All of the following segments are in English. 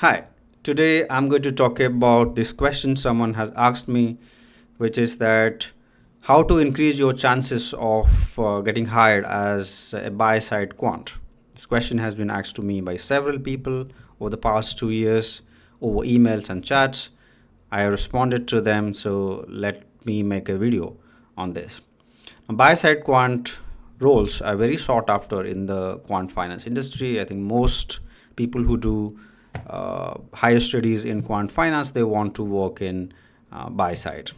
Hi, today I'm going to talk about this question someone has asked me, which is that how to increase your chances of getting hired as a buy-side quant. This question has been asked to me by several people over the past 2 years over emails and chats. I responded to them, so let me make a video on this. Buy-side quant roles are very sought after in the quant finance industry. I think most people who do higher studies in quant finance, they want to work in buy side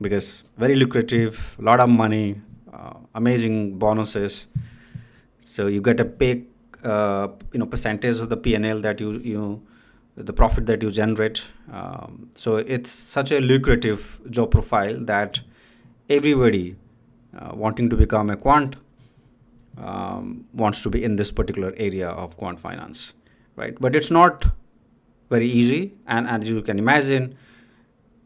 because very lucrative, a lot of money, amazing bonuses. So you get a big percentage of the P&L that you the profit that you generate. So it's such a lucrative job profile that everybody wanting to become a quant wants to be in this particular area of quant finance, right? But it's not very easy, and as you can imagine,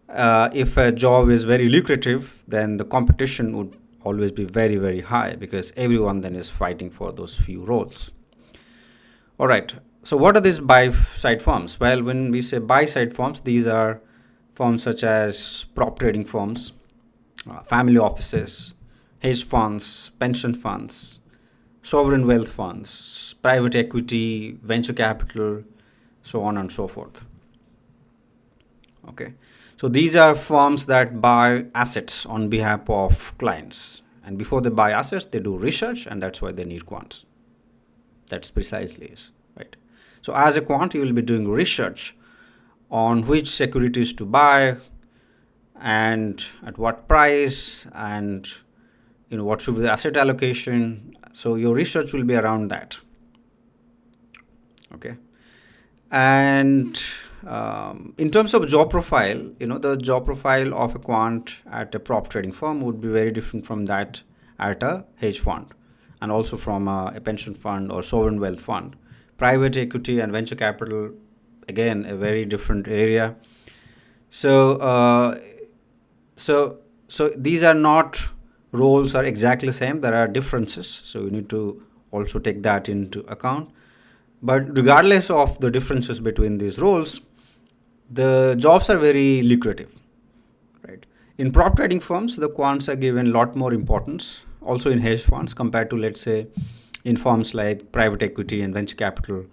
if a job is very lucrative, then the competition would always be very, very high because everyone then is fighting for those few roles. All right, so what are these buy side firms? Well, when we say buy side firms, these are firms such as prop trading firms, family offices, hedge funds, pension funds, sovereign wealth funds, private equity, venture capital, so on and so forth. Okay, so these are firms that buy assets on behalf of clients, and before they buy assets, they do research, and that's why they need quants. That's precisely is right. So as a quant, you will be doing research on which securities to buy and at what price, and what should be the asset allocation. So your research will be around that. Okay. And in terms of job profile, the job profile of a quant at a prop trading firm would be very different from that at a hedge fund, and also from a pension fund or sovereign wealth fund. Private equity and venture capital, again, a very different area. So, so these are not roles are exactly the same. There are differences. So we need to also take that into account. But regardless of the differences between these roles, the jobs are very lucrative, right? In prop trading firms, the quants are given a lot more importance, also in hedge funds, compared to, let's say, in firms like private equity and venture capital,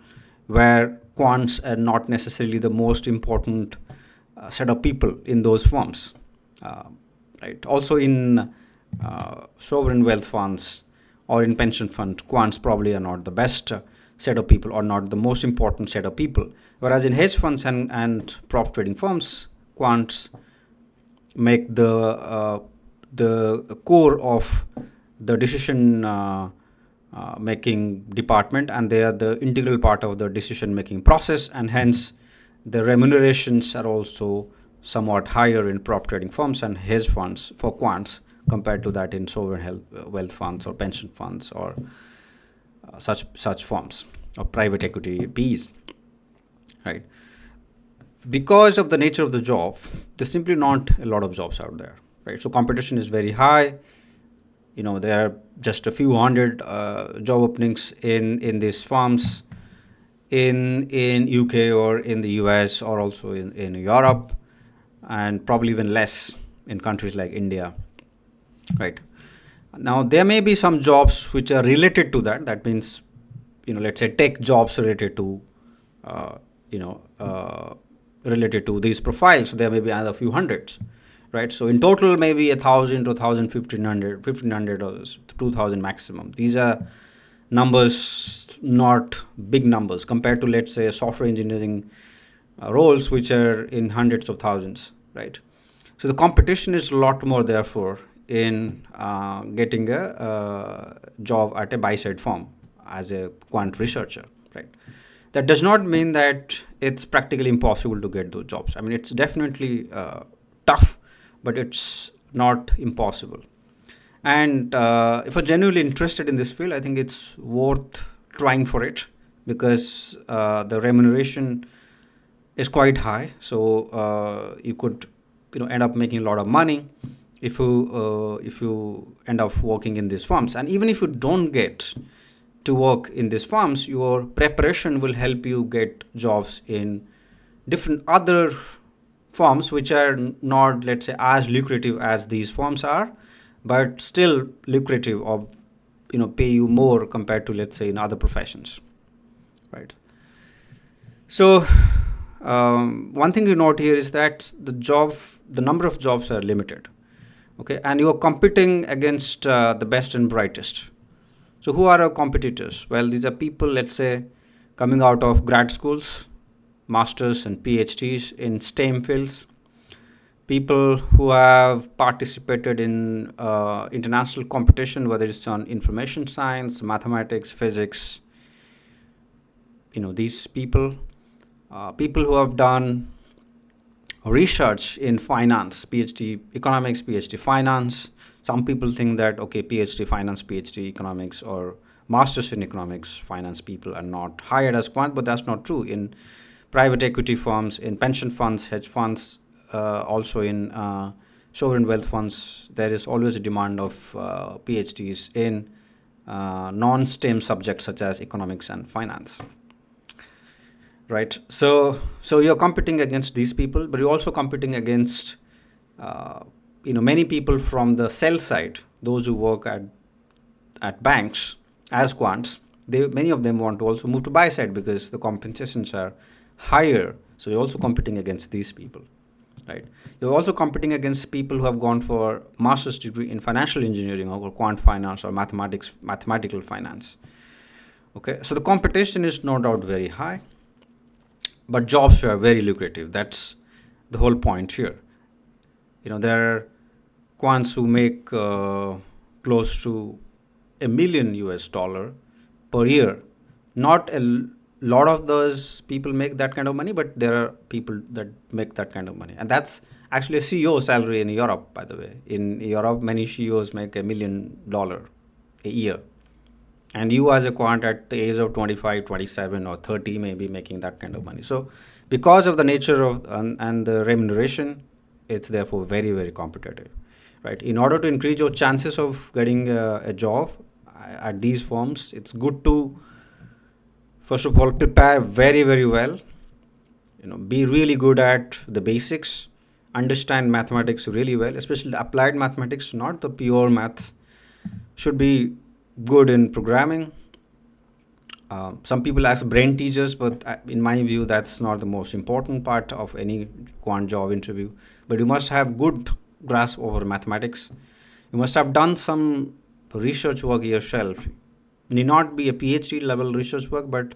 where quants are not necessarily the most important set of people in those firms, right? Also in sovereign wealth funds or in pension fund, quants probably are not the best set of people or not the most important set of people. Whereas in hedge funds and prop trading firms, quants make the core of the decision making department, and they are the integral part of the decision making process, and hence the remunerations are also somewhat higher in prop trading firms and hedge funds for quants compared to that in sovereign wealth funds or pension funds or such firms or private equity P's, right? Because of the nature of the job, there's simply not a lot of jobs out there, right? So competition is very high. There are just a few hundred job openings in these firms in UK or in the US or also in Europe, and probably even less in countries like India, right? Now, there may be some jobs which are related to that. That means, let's say tech jobs related to, related to these profiles. So there may be another few hundreds, right? So in total, maybe 1,000 to 1,000, 1,500 or 2,000 maximum. These are numbers, not big numbers compared to, let's say, software engineering roles, which are in hundreds of thousands, right? So the competition is a lot more, therefore, in getting a job at a buy-side firm as a quant researcher, right? That does not mean that it's practically impossible to get those jobs. I mean, it's definitely tough, but it's not impossible. And if you're genuinely interested in this field, I think it's worth trying for it because the remuneration is quite high. So you could end up making a lot of money if you end up working in these firms. And even if you don't get to work in these firms, your preparation will help you get jobs in different other firms which are not, let's say, as lucrative as these firms are, but still lucrative, of pay you more compared to, let's say, in other professions, right? So one thing to note here is that the number of jobs are limited, okay, and you are competing against the best and brightest. So who are our competitors? Well, these are people, let's say, coming out of grad schools, masters and PhDs in STEM fields, people who have participated in international competition, whether it's on information science, mathematics, physics. These people, people who have done research in finance, PhD economics, PhD finance. Some people think that, okay, PhD finance, PhD economics, or masters in economics, finance people are not hired as quant, but that's not true. In private equity firms, in pension funds, hedge funds, also in sovereign wealth funds, there is always a demand of PhDs in non-STEM subjects such as economics and finance. Right, so you're competing against these people, but you're also competing against many people from the sell side, those who work at banks as quants. Many of them want to also move to buy side because the compensations are higher. So you're also competing against these people, right? You're also competing against people who have gone for master's degree in financial engineering or quant finance or mathematical finance. Okay, so the competition is no doubt very high, but jobs are very lucrative. That's the whole point here. There are quants who make close to $1 million per year. Not a lot of those people make that kind of money, but there are people that make that kind of money. And that's actually a CEO salary in Europe, by the way. In Europe, many CEOs make $1 million a year. And you as a quant at the age of 25, 27 or 30 may be making that kind of money. So because of the nature of and the remuneration, it's therefore very, very competitive, right? In order to increase your chances of getting a job at these firms, it's good to, first of all, prepare very, very well. Be really good at the basics, understand mathematics really well, especially the applied mathematics, not the pure maths. Should be good in programming. Some people ask brain teasers, but in my view, that's not the most important part of any quant job interview. But you must have good grasp over mathematics. You must have done some research work yourself. Need not be a PhD level research work, but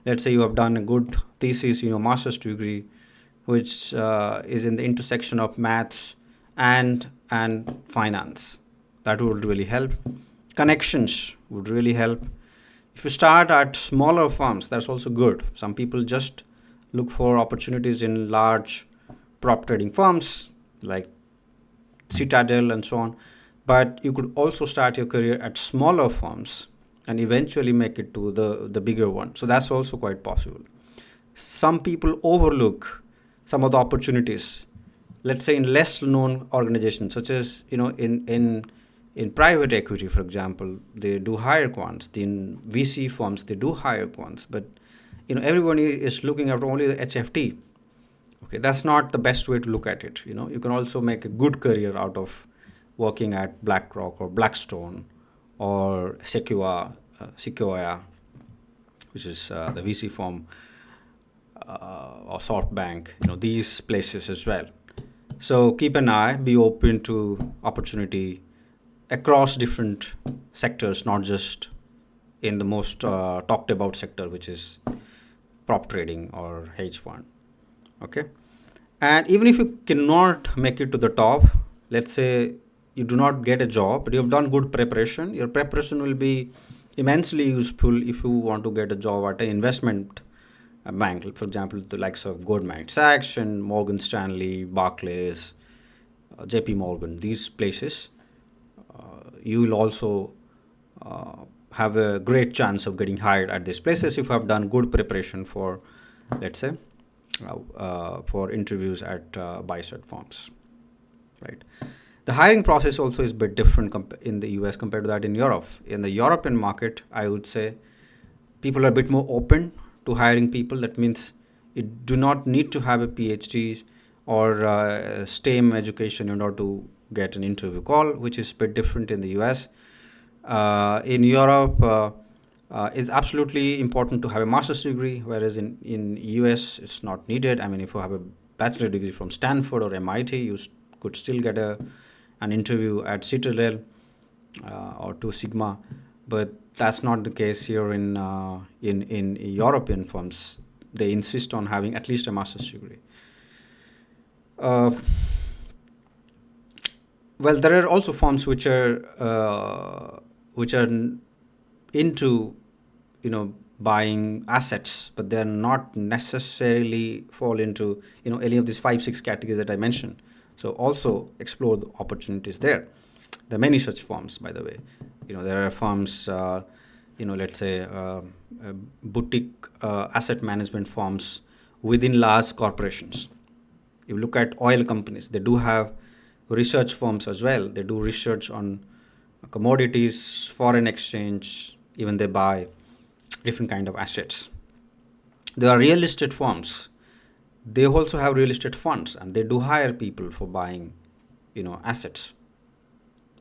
let's say you have done a good thesis in your master's degree, which is in the intersection of maths and finance. That would really help. Connections would really help. If you start at smaller firms, that's also good. Some people just look for opportunities in large prop trading firms like Citadel and so on. But you could also start your career at smaller firms and eventually make it to the bigger one. So that's also quite possible. Some people overlook some of the opportunities, let's say in less known organizations, such as in private equity, for example, they do hire quants. In VC firms, they do hire quants. But everyone is looking at only the HFT. Okay, that's not the best way to look at it. You can also make a good career out of working at BlackRock or Blackstone or Sequoia, which is the VC firm, or SoftBank. These places as well. So keep an eye. Be open to opportunity across different sectors, not just in the most talked about sector, which is prop trading or hedge fund. Okay, and even if you cannot make it to the top, let's say you do not get a job, but you have done good preparation, your preparation will be immensely useful if you want to get a job at an investment bank, for example, the likes of Goldman Sachs and Morgan Stanley, Barclays, JP Morgan, these places. You will also have a great chance of getting hired at these places if you have done good preparation for, let's say, for interviews at buy-side firms, right? The hiring process also is a bit different in the US compared to that in Europe. In the European market, I would say people are a bit more open to hiring people. That means You do not need to have a PhD or STEM education in order to get an interview call, which is a bit different in the US. In Europe, it's absolutely important to have a master's degree, whereas in US it's not needed. I mean, if you have a bachelor degree from Stanford or MIT, you could still get an interview at Citadel or Two Sigma, but that's not the case here in European firms. They insist on having at least a master's degree. Uh, well, there are also firms which are into buying assets, but they're not necessarily fall into any of these 5-6 categories that I mentioned. So also explore the opportunities there. There are many such firms, by the way. There are firms, let's say boutique asset management firms within large corporations. You look at oil companies, they do have research firms as well. They do research on commodities, foreign exchange, even they buy different kind of assets. There are real estate firms. They also have real estate funds, and they do hire people for buying assets,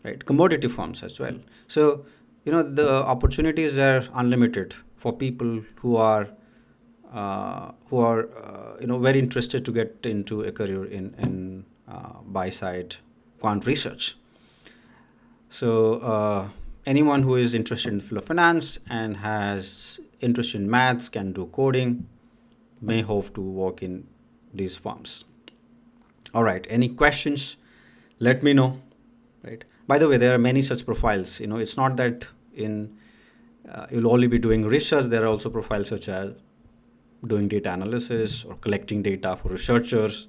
right? Commodity firms as well. So the opportunities are unlimited for people who are very interested to get into a career in buy-side quant research. So anyone who is interested in the field of finance and has interest in maths, can do coding, may hope to work in these firms. All right, any questions? Let me know. Right. By the way, there are many such profiles. It's not that you'll only be doing research. There are also profiles such as doing data analysis or collecting data for researchers.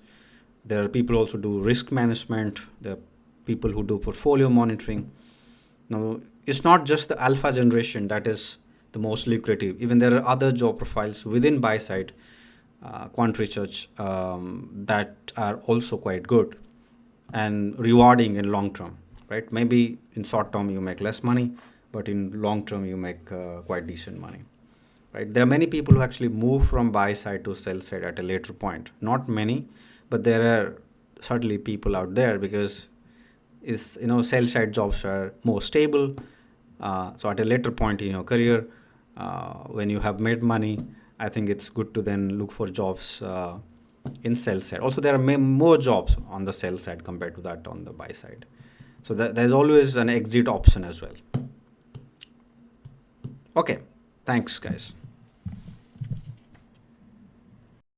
There are people also do risk management. There are people who do portfolio monitoring. Now, it's not just the alpha generation that is the most lucrative. Even there are other job profiles within buy-side quant research that are also quite good and rewarding in long term, right? Maybe in short term you make less money, but in long term you make quite decent money, right? There are many people who actually move from buy side to sell side at a later point. Not many, but there are certainly people out there, because sell side jobs are more stable. So at a later point in your career, when you have made money, I think it's good to then look for jobs in sell side. Also, there are more jobs on the sell side compared to that on the buy side. So there's always an exit option as well. Okay, thanks guys.